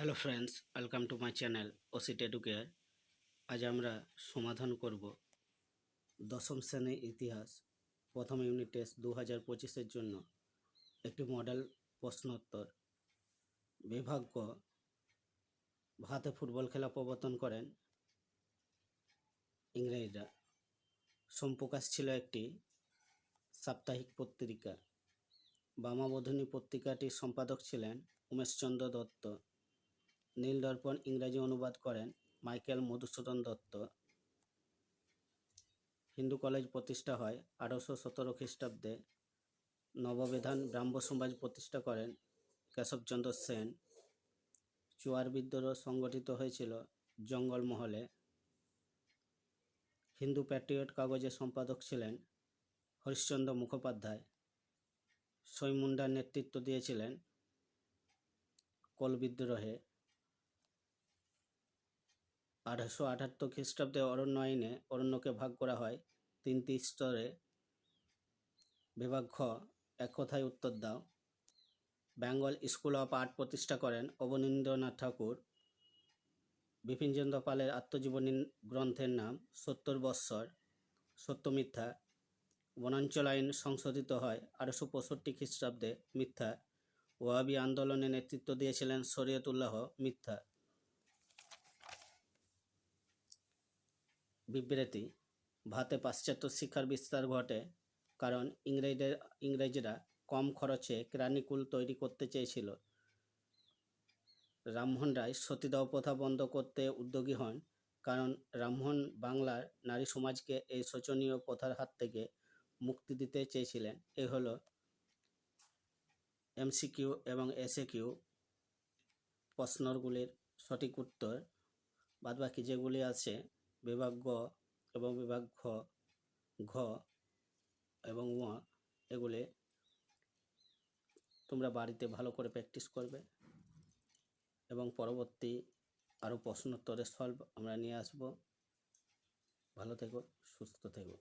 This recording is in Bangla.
Hello friends, welcome to my channel ওসিট এডুকেয়ার। আজ আমরা সমাধান করব দশম শ্রেণীর ইতিহাস প্রথম ইউনিট টেস্ট 2025-এর জন্য একটি মডেল প্রশ্নোত্তর। বিভাগ ক, ভারতে ফুটবল খেলা প্রবর্তন করেন ইংরেজরা। সোমপ্রকাশ ছিল একটি সাপ্তাহিক পত্রিকা। বামাবোধিনী পত্রিকাটির সম্পাদক ছিলেন উমেশচন্দ্র দত্ত। নীল দর্পণ ইংরাজি অনুবাদ করেন মাইকেল মধুসূদন দত্ত। হিন্দু কলেজ প্রতিষ্ঠা হয় 1817 খ্রিস্টাব্দে। নববিধান ব্রাহ্ম সমাজ প্রতিষ্ঠা করেন কেশবচন্দ্র সেন। চুয়ার বিদ্রোহ সংগঠিত হয়েছিল জঙ্গলমহলে। হিন্দু প্যাট্রিয়ট কাগজের সম্পাদক ছিলেন হরিশ্চন্দ্র মুখোপাধ্যায়। সইমুন্ডার নেতৃত্ব দিয়েছিলেন কোল বিদ্রোহে। 1878 খ্রিস্টাব্দে অরণ্য আইনে অরণ্যকে ভাগ করা হয় 3টি স্তরে। বিভাগ খ, এক কথায় উত্তর দাও। বেঙ্গল স্কুল অফ আর্ট প্রতিষ্ঠা করেন অবনীন্দ্রনাথ ঠাকুর। বিপিনচন্দ্র পালের আত্মজীবনী গ্রন্থের নাম 70 বৎসর, সত্য মিথ্যা। বনাঞ্চল আইন সংশোধিত হয় 1865 খ্রিস্টাব্দে, মিথ্যা। ওয়াহাবি আন্দোলনে নেতৃত্ব দিয়েছিলেন শরীয়তুল্লাহ, মিথ্যা। বিবৃতি: ভারতে পাশ্চাত্য শিক্ষার বিস্তার ঘটে কারণ ইংরেজরা কম খরচে কেরানিকুল তৈরি করতে চেয়েছিল। রামমোহন রায় সতীদাহ প্রথা বন্ধ করতে উদ্যোগী হন কারণ রামমোহন বাংলার নারী সমাজকে এই শোচনীয় প্রথার হাত থেকে মুক্তি দিতে চেয়েছিলেন। এই হলো এমসিকিউ এবং এসএকিউ প্রশ্নগুলির সঠিক উত্তর। বাদবাকি যেগুলি আছে বিভাগ গ এবং বিভাগ ঘ এবং ঙ, এগুলি তোমরা বাড়িতে ভালো করে প্র্যাকটিস করবে এবং পরবর্তী আরও প্রশ্নোত্তরের সলভ আমরা নিয়ে আসব। ভালো থেকো, সুস্থ থেকো।